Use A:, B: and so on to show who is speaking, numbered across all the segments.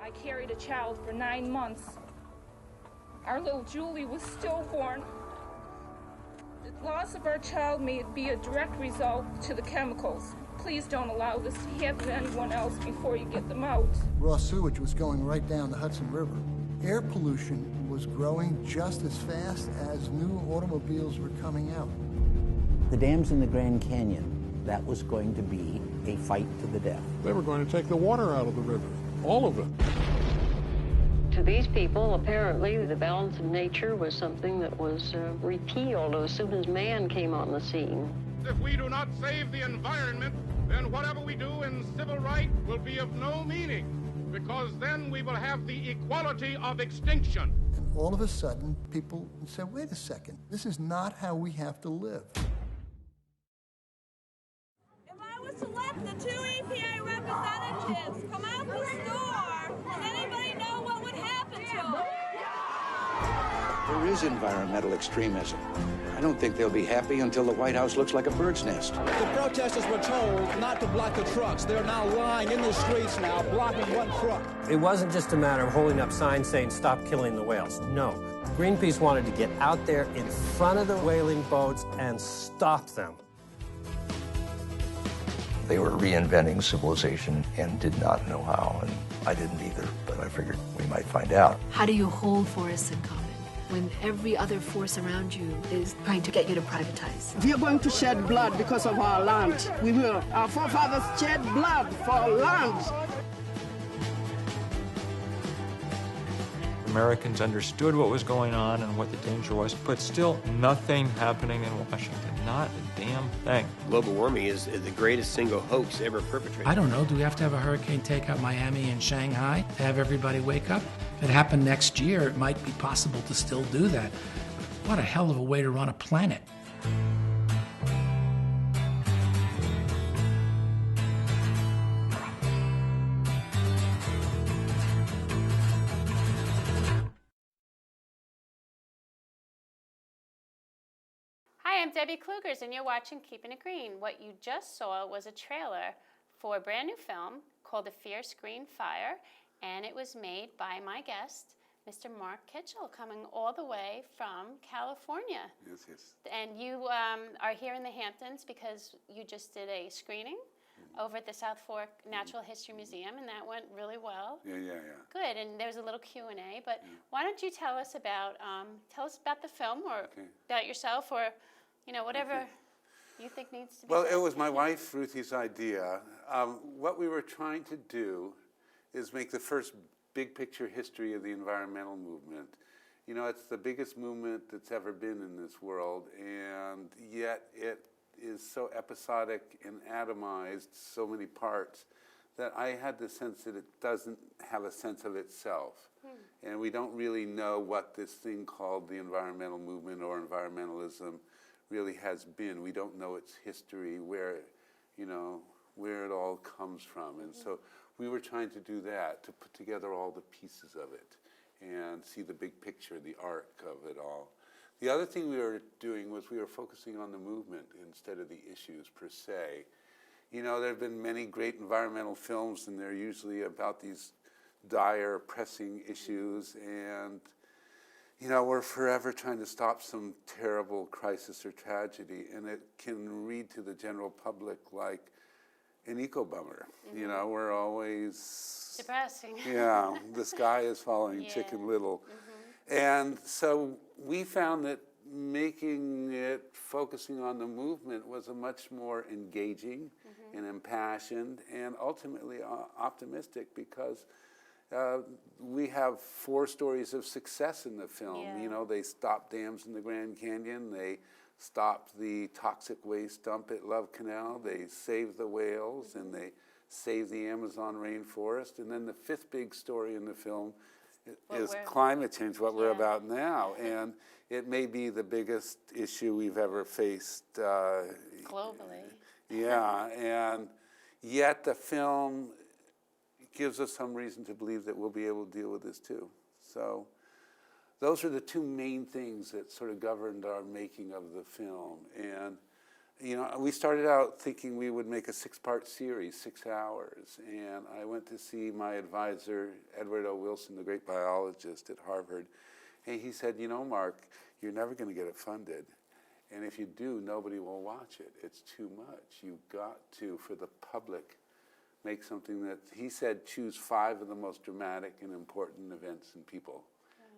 A: I carried a child for 9 months. Our little Julie was stillborn. The loss of our child may be a direct result to the chemicals. Please don't allow this to happen to anyone else before you get them out.
B: Raw sewage was going right down the Hudson River. Air pollution was growing just as fast as new automobiles were coming out.
C: The dams in the Grand Canyon, that was going to be a fight to the death.
D: They were going to take the water out of the river, all of it.
E: To these people, apparently, the balance of nature was something that was repealed as soon as man came on the scene.
F: If we do not save the environment, then whatever we do in civil rights will be of no meaning, because then we will have the equality of extinction.
B: And all of a sudden, people said, wait a second, this is not how we have to live.
G: If I was to let the 2 EPA representatives come out the store, does anybody know what would happen to them?
H: There is environmental extremism. I don't think they'll be happy until the White House looks like a bird's nest.
I: The protesters were told not to block the trucks. They're now lying in the streets now, blocking one truck.
J: It wasn't just a matter of holding up signs saying, stop killing the whales. No. Greenpeace wanted to get out there in front of the whaling boats and stop them.
K: They were reinventing civilization and did not know how, and I didn't either, but I figured we might find out.
L: How do you hold forests in common when every other force around you is trying to get you to privatize?
M: We are going to shed blood because of our land. We will. Our forefathers shed blood for our land.
N: Americans understood what was going on and what the danger was, but still nothing happening in Washington. Not a damn thing.
O: Global warming is the greatest single hoax ever perpetrated.
P: I don't know. Do we have to have a hurricane take out Miami and Shanghai to have everybody wake up? If it happened next year, it might be possible to still do that. What a hell of a way to run a planet.
Q: Hi, I'm Debbie Klughers, and you're watching Keepin' It Green. What you just saw was a trailer for a brand new film called A Fierce Green Fire, and it was made by my guest, Mr. Mark Kitchell, coming all the way from California.
R: Yes, yes.
Q: And you are here in the Hamptons because you just did a screening over at the South Fork Natural History Museum, and that went really well.
R: Yeah.
Q: Good, and there's a little Q&A, but why don't you tell us about the film, or about yourself, or whatever you think needs to be
R: Well,
Q: said.
R: it was my wife, Ruthie's idea. What we were trying to do is make the first big picture history of the environmental movement. It's the biggest movement that's ever been in this world, and yet it is so episodic and atomized, so many parts, that I had the sense that it doesn't have a sense of itself. And we don't really know what this thing called the environmental movement or environmentalism really has been. We don't know its history, where it all comes from. And so we were trying to do that, to put together all the pieces of it and see the big picture, the arc of it all. The other thing we were doing was we were focusing on the movement instead of the issues per se. There have been many great environmental films, and they're usually about these dire, pressing issues, and we're forever trying to stop some terrible crisis or tragedy, and it can read to the general public like an eco-bummer. We're always...
Q: depressing.
R: Yeah, the sky is falling, Chicken Little. And so we found that making it focusing on the movement was a much more engaging and impassioned and ultimately optimistic, because we have 4 stories of success in the film. They stopped dams in the Grand Canyon, they stopped the toxic waste dump at Love Canal, they saved the whales, and they saved the Amazon rainforest. And then the 5th big story in the film is climate change, what we're about now. And it may be the biggest issue we've ever faced.
Q: Globally.
R: Yeah, and yet the film gives us some reason to believe that we'll be able to deal with this too. So those are the 2 main things that sort of governed our making of the film. And you know, we started out thinking we would make a 6-part series, 6 hours. And I went to see my advisor, Edward O. Wilson, the great biologist at Harvard. And he said, you know, Mark, you're never going to get it funded. And if you do, nobody will watch it. It's too much. You've got to, for the public, make something that, he said, choose 5 of the most dramatic and important events and people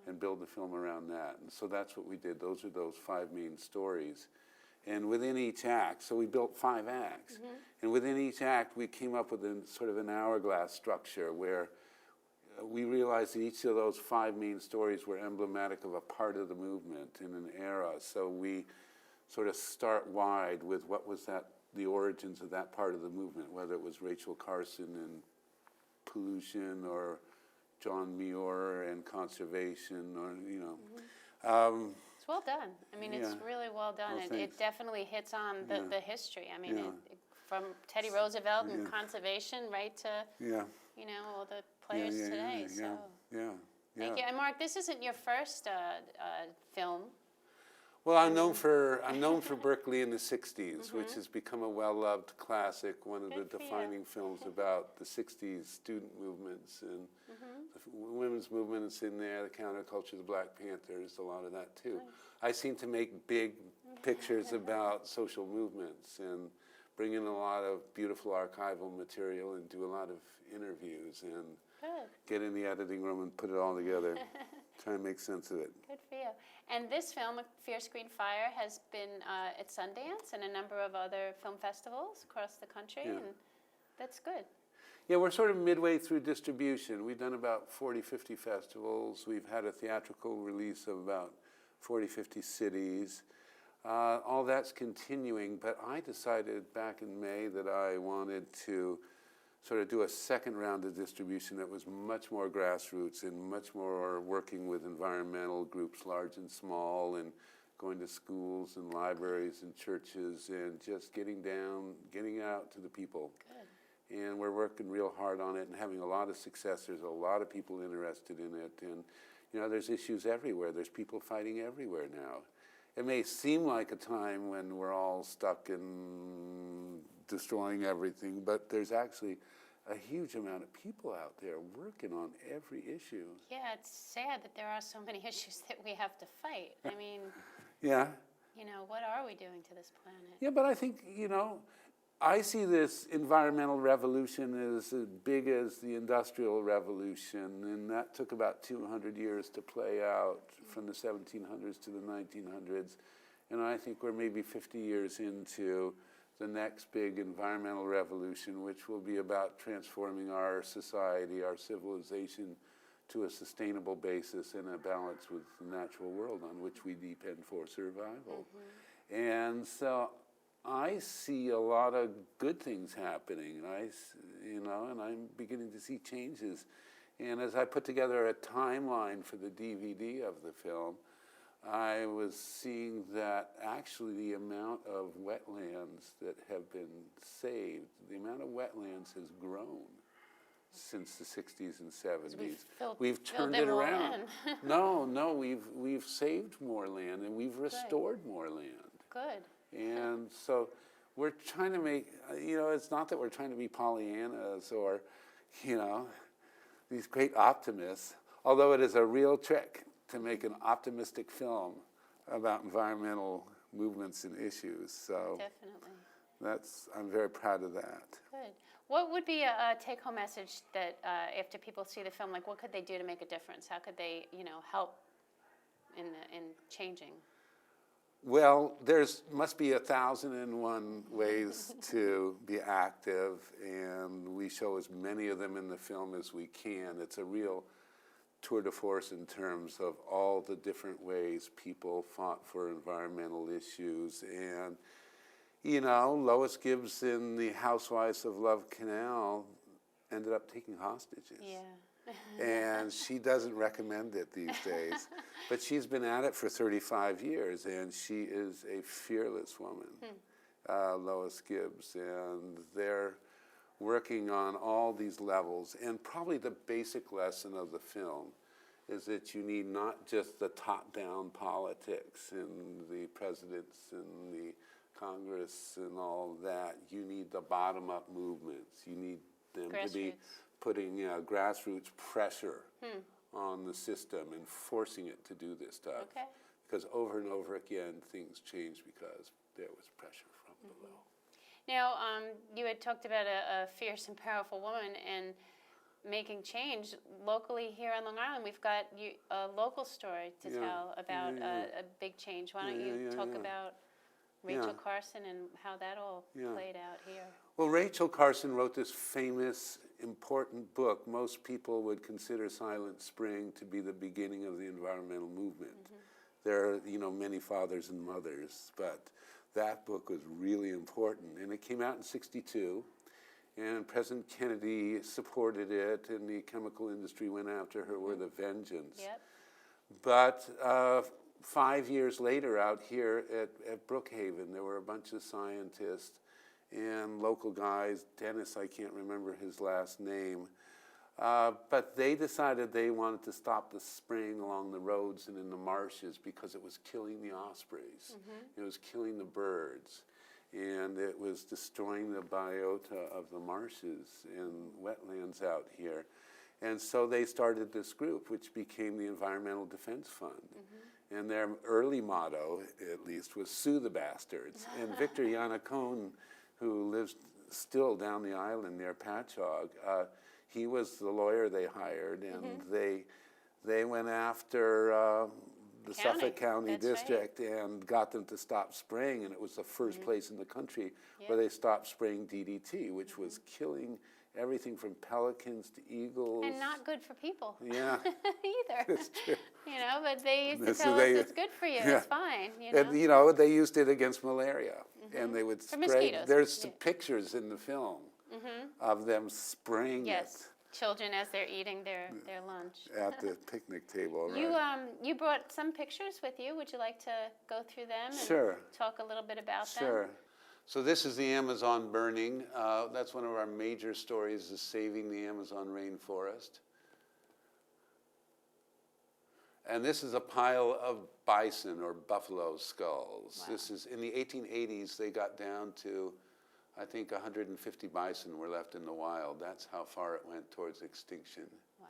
R: and build the film around that. And so that's what we did. Those are those 5 main stories. And within each act, so we built 5 acts. And within each act, we came up with a sort of an hourglass structure where we realized that each of those 5 main stories were emblematic of a part of the movement in an era. So we sort of start wide with what was that, the origins of that part of the movement, whether it was Rachel Carson and pollution or John Muir and conservation, or, you know.
Q: It's well done. I mean, it's really well done.
R: Well,
Q: it definitely hits on the history. I mean, from Teddy Roosevelt and conservation right to, you know, all the players today. So. Thank you. And Mark, this isn't your first film.
R: Well, I'm known for Berkeley in the 60s, which has become a well-loved classic, one of the defining films about the 60s student movements and the women's movements in there, the counterculture, the Black Panthers, a lot of that too. I seem to make big pictures about social movements and bring in a lot of beautiful archival material and do a lot of interviews and get in the editing room and put it all together. Try and make sense of it.
Q: Good for you. And this film, Fear Screen Fire, has been at Sundance and a number of other film festivals across the country, and that's good.
R: Yeah, we're sort of midway through distribution. We've done about 40, 50 festivals. We've had a theatrical release of about 40, 50 cities. All that's continuing, but I decided back in May that I wanted to sort of do a second round of distribution that was much more grassroots and much more working with environmental groups, large and small, and going to schools and libraries and churches and just getting out to the people. Good. And we're working real hard on it and having a lot of success. There's a lot of people interested in it, and you know, there's issues everywhere. There's people fighting everywhere now. It may seem like a time when we're all stuck in destroying everything, but there's actually a huge amount of people out there working on every issue.
Q: Yeah, it's sad that there are so many issues that we have to fight. I mean, you know, what are we doing to this planet?
R: Yeah, but I think, you know, I see this environmental revolution as big as the Industrial Revolution, and that took about 200 years to play out from the 1700s to the 1900s. And I think we're maybe 50 years into the next big environmental revolution, which will be about transforming our society, our civilization, to a sustainable basis and a balance with the natural world on which we depend for survival. And so I see a lot of good things happening, and I'm beginning to see changes. And as I put together a timeline for the DVD of the film, I was seeing that actually the amount of wetlands that have been saved, the amount of wetlands has grown since the 60s and 70s. We've turned it around. No, we've saved more land and we've restored more land.
Q: Good.
R: And so we're trying to make, it's not that we're trying to be Pollyannas or, these great optimists, although it is a real trick to make an optimistic film about environmental movements and issues. So
Q: definitely.
R: I'm very proud of that.
Q: Good. What would be a take-home message that after people see the film, like what could they do to make a difference? How could they, help in changing?
R: Well, must be 1,001 ways to be active, and we show as many of them in the film as we can. It's a real tour de force in terms of all the different ways people fought for environmental issues. And, Lois Gibbs in The Housewives of Love Canal ended up taking hostages. Yeah. And she doesn't recommend it these days. But she's been at it for 35 years, and she is a fearless woman, Lois Gibbs. And they're working on all these levels. And probably the basic lesson of the film is that you need not just the top-down politics and the presidents and the Congress and all that, you need the bottom-up movements. You need them to be putting grassroots pressure on the system and forcing it to do this stuff.
Q: Okay.
R: Because over and over again, things changed because there was pressure from below.
Q: Now, you had talked about a fierce and powerful woman and making change locally here on Long Island. We've got a local story to tell about a big change. Why don't you talk about Rachel Carson and how that all played out here?
R: Well, Rachel Carson wrote this famous, important book. Most people would consider Silent Spring to be the beginning of the environmental movement. There are, many fathers and mothers, but that book was really important. And it came out in '62, and President Kennedy supported it, and the chemical industry went after her with a vengeance.
Q: Yep.
R: But 5 years later, out here at Brookhaven, there were a bunch of scientists and local guys. Dennis, I can't remember his last name. But they decided they wanted to stop the spraying along the roads and in the marshes because it was killing the ospreys. It was killing the birds. And it was destroying the biota of the marshes and wetlands out here. And so they started this group, which became the Environmental Defense Fund. And their early motto, at least, was "Sue the bastards." And Victor Yanacone, who lives still down the island near Patchogue, he was the lawyer they hired, and they went after the Suffolk County District and got them to stop spraying, and it was the first place in the country where they stopped spraying DDT, which was killing everything from pelicans to eagles.
Q: And not good for people.
R: Yeah.
Q: Either.
R: That's true.
Q: But they used to tell us it's good for you, it's fine.
R: And, they used it against malaria, and they would spray.
Q: Mosquitoes.
R: There's pictures in the film of them spraying it.
Q: Children as they're eating their lunch.
R: At the picnic table,
Q: You brought some pictures with you. Would you like to go through them and talk a little bit about them?
R: Sure. So this is the Amazon burning. That's one of our major stories, is saving the Amazon rainforest. And this is a pile of bison or buffalo skulls. Wow. This is, in the 1880s, they got down to, I think, 150 bison were left in the wild. That's how far it went towards extinction.
Q: Wow.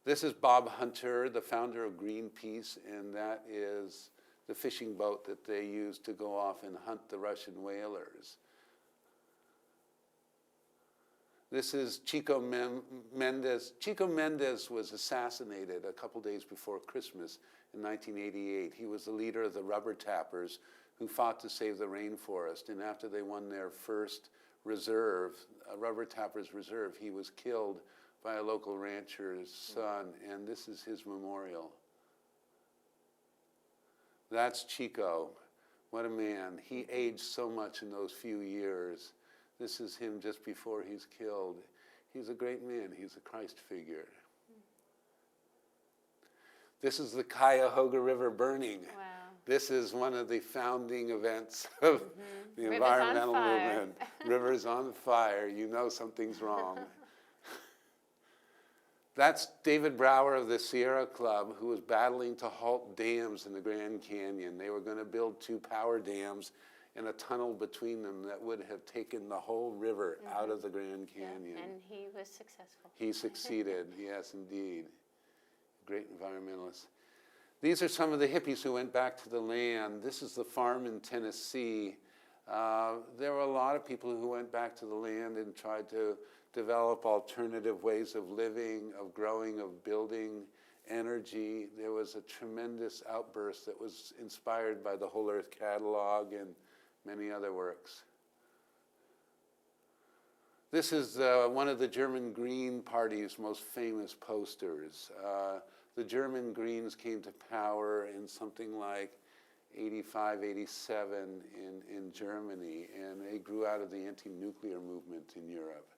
R: This is Bob Hunter, the founder of Greenpeace, and that is the fishing boat that they used to go off and hunt the Russian whalers. This is Chico Mendes. Chico Mendes was assassinated a couple days before Christmas in 1988. He was the leader of the Rubber Tappers who fought to save the rainforest. And after they won their first reserve, Rubber Tappers Reserve, he was killed by a local rancher's son. And this is his memorial. That's Chico. What a man. He aged so much in those few years. This is him just before he's killed. He's a great man. He's a Christ figure. This is the Cuyahoga River burning.
Q: Wow.
R: This is one of the founding events of the environmental movement. Rivers on fire. You know something's wrong. That's David Brower of the Sierra Club, who was battling to halt dams in the Grand Canyon. They were going to build 2 power dams and a tunnel between them that would have taken the whole river out of the Grand Canyon.
Q: Yeah, and he was successful.
R: He succeeded, yes, indeed. Great environmentalist. These are some of the hippies who went back to the land. This is the farm in Tennessee. There were a lot of people who went back to the land and tried to develop alternative ways of living, of growing, of building energy. There was a tremendous outburst that was inspired by the Whole Earth Catalog and many other works. This is one of the German Green Party's most famous posters. The German Greens came to power in something like 85, 87 in Germany, and they grew out of the anti-nuclear movement in Europe.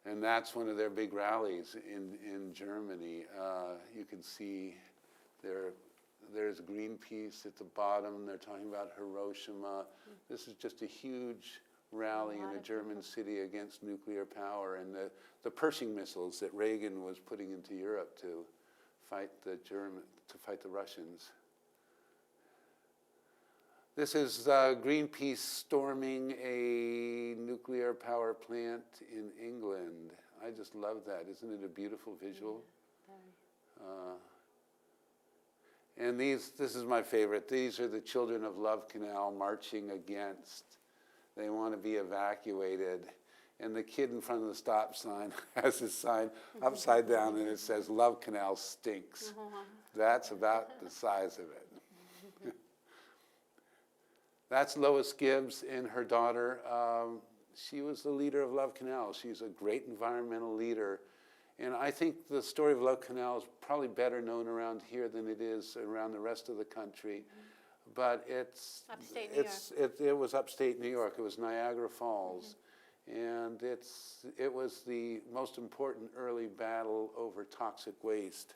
R: And that's one of their big rallies in Germany. You can see there's Greenpeace at the bottom. They're talking about Hiroshima. This is just a huge rally in a German city against nuclear power and the Pershing missiles that Reagan was putting into Europe to fight the Russians. This is Greenpeace storming a nuclear power plant in England. I just love that. Isn't it a beautiful visual? And this is my favorite. These are the children of Love Canal marching against. They want to be evacuated. And the kid in front of the stop sign has his sign upside down and it says, Love Canal stinks. That's about the size of it. That's Lois Gibbs and her daughter. She was the leader of Love Canal. She's a great environmental leader. And I think the story of Love Canal is probably better known around here than it is around the rest of the country. But it was upstate New York. It was Niagara Falls. And it was the most important early battle over toxic waste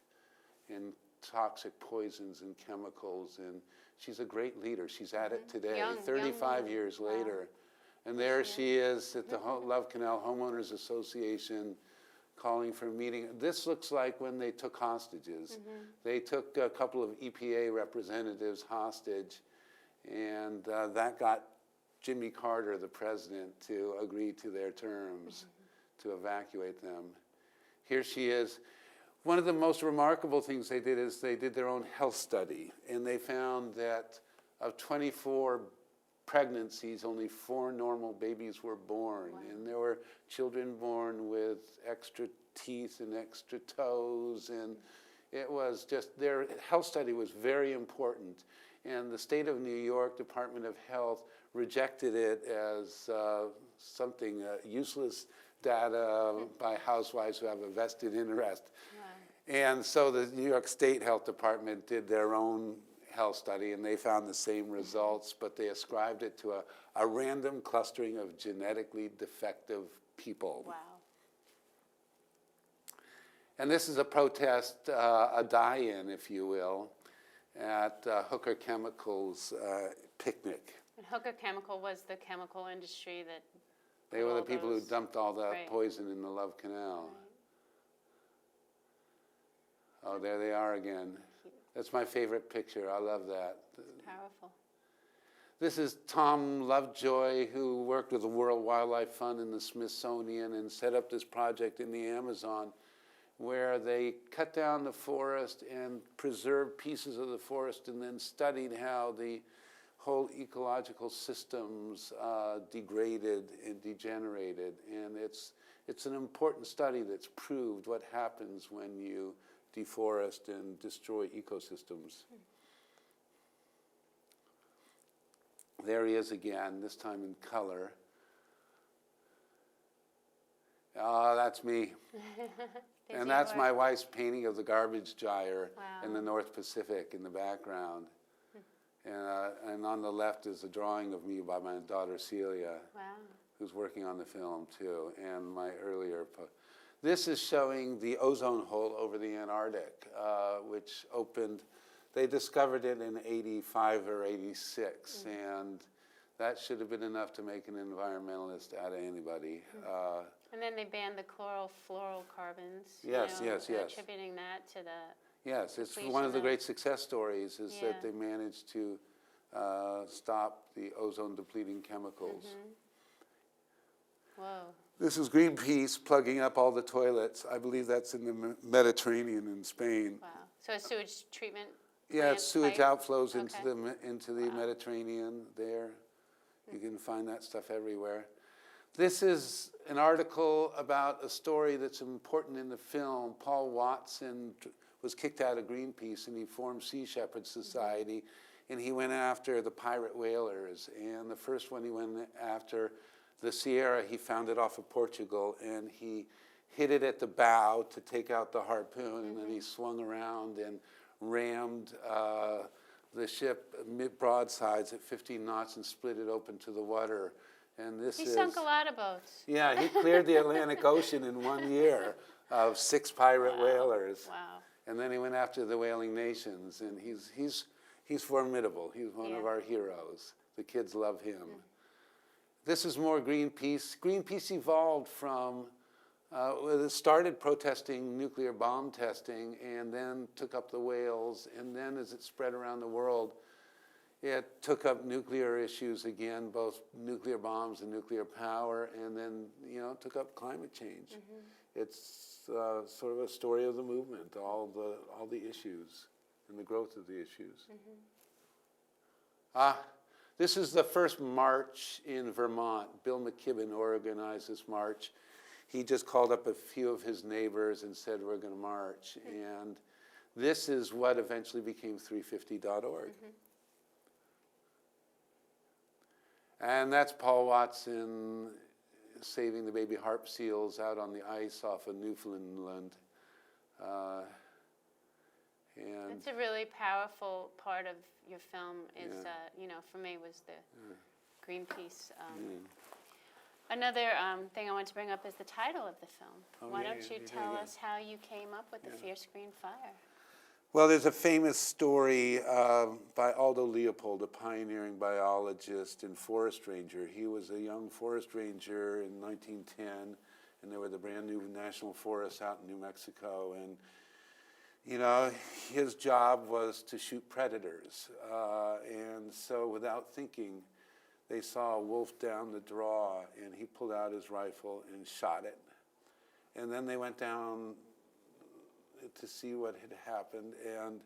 R: and toxic poisons and chemicals. And she's a great leader. She's at it today, 35 years later. And there she is at the Love Canal Homeowners Association calling for a meeting. This looks like when they took hostages. They took a couple of EPA representatives hostage, and that got Jimmy Carter, the president, to agree to their terms to evacuate them. Here she is. One of the most remarkable things they did is they did their own health study, and they found that of 24 pregnancies, only 4 normal babies were born. Wow. And there were children born with extra teeth and extra toes, and it was just, their health study was very important. And the state of New York Department of Health rejected it as something useless data by housewives who have a vested interest. Wow. And so the New York State Health Department did their own health study, and they found the same results, but they ascribed it to a random clustering of genetically defective people. Wow. And this is a protest, a die-in, if you will, at Hooker Chemical's picnic.
Q: And Hooker Chemical was the chemical industry that...
R: They were the people who dumped all the poison in the Love Canal. Right. Oh, there they are again. That's my favorite picture. I love that.
Q: It's powerful.
R: This is Tom Lovejoy, who worked with the World Wildlife Fund and the Smithsonian and set up this project in the Amazon where they cut down the forest and preserved pieces of the forest and then studied how the whole ecological systems degraded and degenerated. And it's an important study that's proved what happens when you deforest and destroy ecosystems. There he is again, this time in color. Oh, that's me. And that's my wife's painting of the garbage gyre in the North Pacific in the background. And on the left is a drawing of me by my daughter Celia, who's working on the film too, and my earlier This is showing the ozone hole over the Antarctic, which opened, they discovered it in 85 or 86, and that should have been enough to make an environmentalist out of anybody.
Q: And then they banned the chlorofluorocarbons,
R: yes.
Q: attributing that to the...
R: Yes, it's one of the great success stories is that they managed to stop the ozone-depleting chemicals.
Q: Whoa.
R: This is Greenpeace plugging up all the toilets. I believe that's in the Mediterranean in Spain.
Q: Wow. So a sewage treatment
R: Yeah, it's sewage outflows into the Mediterranean there. You can find that stuff everywhere. This is an article about a story that's important in the film. Paul Watson was kicked out of Greenpeace and he formed Sea Shepherd Society, and he went after the pirate whalers. And the first one he went after, the Sierra, he found it off of Portugal, and he hit it at the bow to take out the harpoon, and then he swung around and rammed the ship mid-broadsides at 15 knots and split it open to the water. And
Q: he sunk a lot of boats.
R: Yeah, he cleared the Atlantic Ocean in 1 year of 6 pirate whalers.
Q: Wow.
R: And then he went after the whaling nations, and he's formidable. He's one of our heroes. The kids love him. This is more Greenpeace. Greenpeace evolved from, it started protesting nuclear bomb testing and then took up the whales, and then as it spread around the world, It took up nuclear issues again, both nuclear bombs and nuclear power, and then, you know, took up climate change. It's sort of a story of the movement, all the issues and the growth of the issues. This is the first march in Vermont. Bill McKibben organized this march. He just called up a few of his neighbors and said, we're going to march. And this is what eventually became 350.org. And that's Paul Watson saving the baby harp seals out on the ice off of Newfoundland. And
Q: it's a really powerful part of your film is, you know, for me was the Greenpeace. Another thing I want to bring up is the title of the film. Why don't you tell us how you came up with the Fierce Green Fire?
R: Well, there's a famous story by Aldo Leopold, a pioneering biologist and forest ranger. He was a young forest ranger in 1910, and there were the brand new national forests out in New Mexico. And, you know, his job was to shoot predators. And so without thinking, they saw a wolf down the draw, and he pulled out his rifle and shot it. And then they went down to see what had happened, and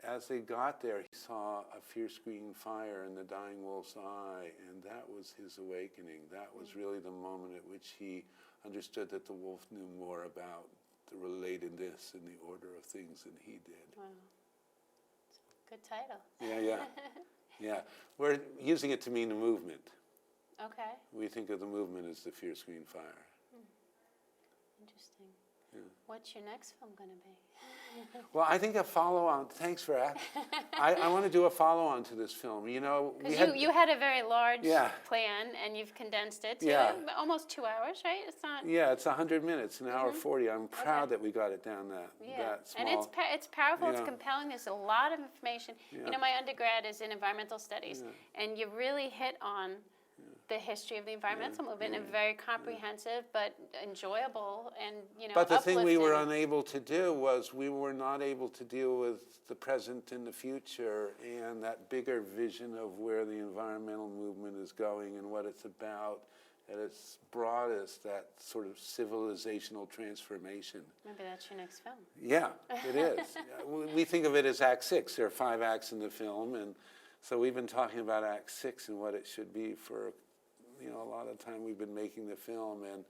R: as they got there, he saw a fierce green fire in the dying wolf's eye, and that was his awakening. That was really the moment at which he understood that the wolf knew more about the relatedness and the order of things than he did.
Q: Wow. Good title.
R: Yeah. Yeah. We're using it to mean the movement.
Q: Okay.
R: We think of the movement as the fierce green fire.
Q: Interesting. What's your next film going to be?
R: Well, I think a follow-on. Thanks for asking. I want to do a follow-on to this film. You know,
Q: you had a very large plan, and you've condensed it to almost 2 hours, right? It's not.
R: Yeah, it's 100 minutes, an hour 40. I'm proud that we got it down that small.
Q: And it's powerful. It's compelling. There's a lot of information. You know, my undergrad is in environmental studies, and you really hit on the history of the environmental movement, and very comprehensive, but enjoyable, and, you know,
R: But the thing we were unable to do was we were not able to deal with the present and the future and that bigger vision of where the environmental movement is going and what it's about at its broadest, that sort of civilizational transformation.
Q: Maybe that's your next film.
R: Yeah, it is. We think of it as Act 6. There are 5 acts in the film, and so we've been talking about Act 6 and what it should be for, you know, a lot of time we've been making the film. And,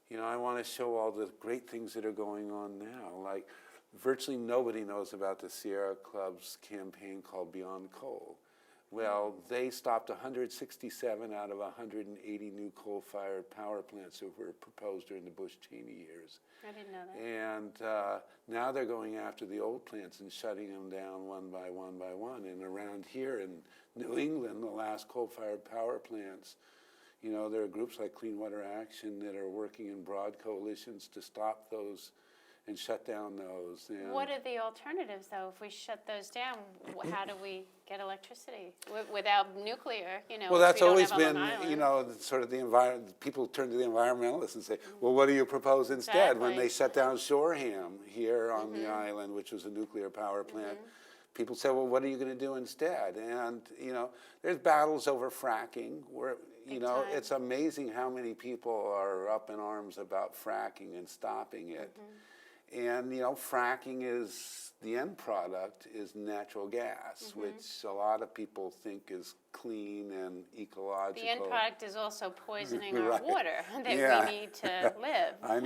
R: you know, I want to show all the great things that are going on now. Like, virtually nobody knows about the Sierra Club's campaign called Beyond Coal. Well, they stopped 167 out of 180 new coal-fired power plants that were proposed during the Bush-Cheney years.
Q: I didn't know that.
R: And now they're going after the old plants and shutting them down one by one by one. And around here in New England, the last coal-fired power plants, you know, there are groups like Clean Water Action that are working in broad coalitions to stop those and shut down those. And
Q: what are the alternatives, though? If we shut those down, how do we get electricity without nuclear? You know,
R: well, that's always been, you know, sort of the environment. People turn to the environmentalists and say, well, what do you propose instead? When they shut down Shoreham here on the island, which was a nuclear power plant, people say, well, what are you going to do instead? And, you know, there's battles over fracking where, you know, it's amazing how many people are up in arms about fracking and stopping it. And, you know, fracking is, the end product is natural gas, which a lot of people think is clean and ecological.
Q: The end product is also poisoning our water that we need to live.
R: I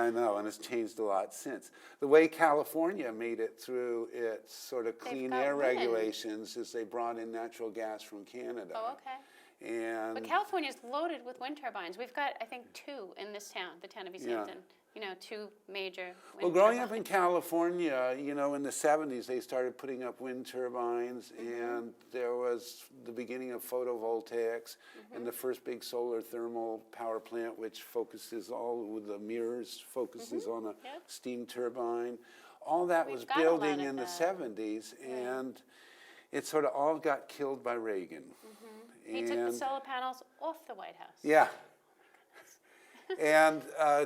R: know, and it's changed a lot since. The way California made it through its sort of clean air regulations is they brought in natural gas from Canada.
Q: Oh, okay.
R: And
Q: but California is loaded with wind turbines. We've got, I think, 2 in this town, the town of East Hampton. You know, 2 major wind
R: growing up in California, you know, in the 70s, they started putting up wind turbines, and there was the beginning of photovoltaics and the first big solar thermal power plant, which focuses all with the mirrors, focuses on a steam turbine. All that was building in the 70s, and it sort of all got killed by Reagan.
Q: He took the solar panels off the White House.
R: Yeah. And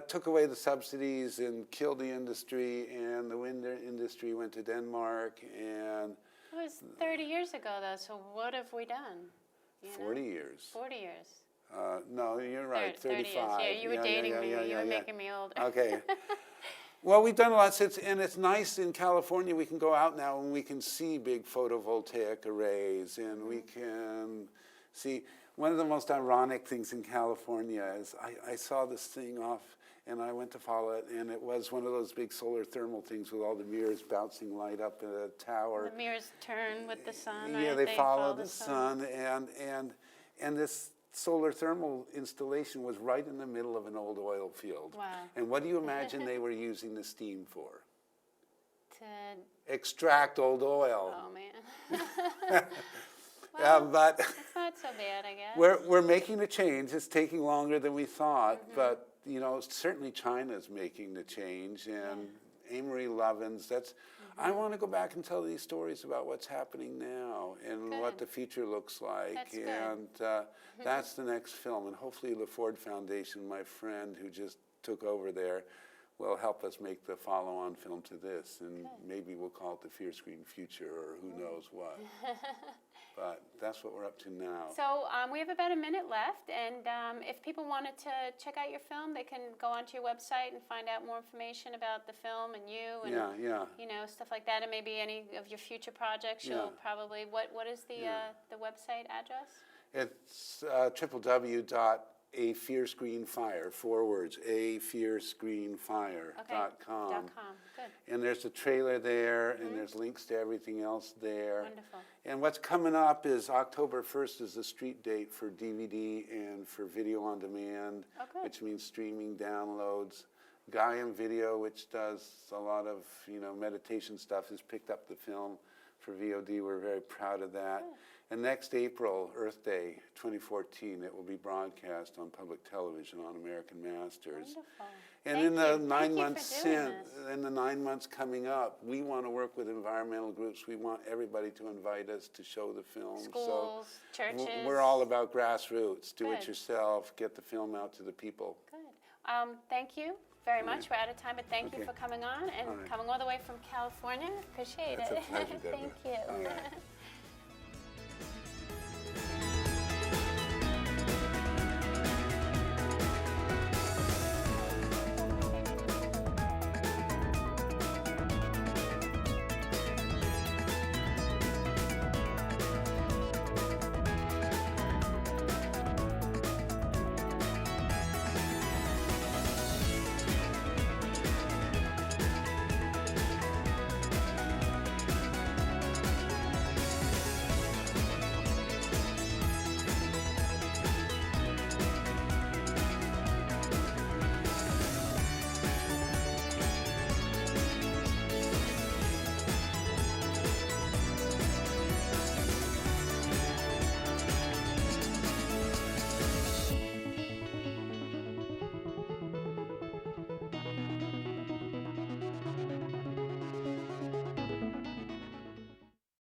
R: took away the subsidies and killed the industry, and the wind industry went to Denmark, and
Q: It was 30 years ago, though, so what have we done?
R: 40 years.
Q: 40 years.
R: No, you're right,
Q: 30 years.
R: 35.
Q: Yeah, you were dating me. You were making me older.
R: Okay. Well, we've done lots, and it's nice in California. We can go out now and we can see big photovoltaic arrays, and we can see. One of the most ironic things in California is I saw this thing off, and I went to follow it, and it was one of those big solar thermal things with all the mirrors bouncing light up in a tower.
Q: The mirrors turn with the sun,
R: Yeah,
Q: right?
R: they follow the sun, and this solar thermal installation was right in the middle of an old oil field.
Q: Wow.
R: And what do you imagine they were using the steam for?
Q: To
R: extract old oil.
Q: Oh, man. Well,
R: but
Q: it's not so bad, I guess.
R: We're making a change. It's taking longer than we thought, but certainly China's making the change, and Amory Lovins. I want to go back and tell these stories about what's happening now and what the future looks like, that's the next film. And hopefully, the Ford Foundation, my friend who just took over there, will help us make the follow-on film to this, and maybe we'll call it the Fear Screen Future, or who knows what. But that's what we're up to now.
Q: So we have about a minute left, and if people wanted to check out your film, they can go onto your website and find out more information about the film and you, and stuff like that, and maybe any of your future projects. You'll probably what is the website address?
R: It's www.afearscreenfire, 4 words, afearscreenfire.com.
Q: Good.
R: And there's a trailer there, and there's links to everything else there.
Q: Wonderful.
R: And what's coming up is October 1st is the street date for DVD and for video on demand, which means streaming downloads. Gaiam Video, which does a lot of meditation stuff, has picked up the film for VOD. We're very proud of that. And next April, Earth Day 2014, it will be broadcast on public television on American Masters.
Q: Wonderful.
R: And in the 9 months in the 9 months coming up, we want to work with environmental groups. We want everybody to invite us to show the film.
Q: Schools, churches.
R: We're all about grassroots. Do it yourself. Get the film out to the people.
Q: Good. Thank you very much. We're out of time, but thank you for coming on and coming all the way from California. Appreciate it.
R: It's a pleasure, Deborah.
Q: Thank you.
R: All right.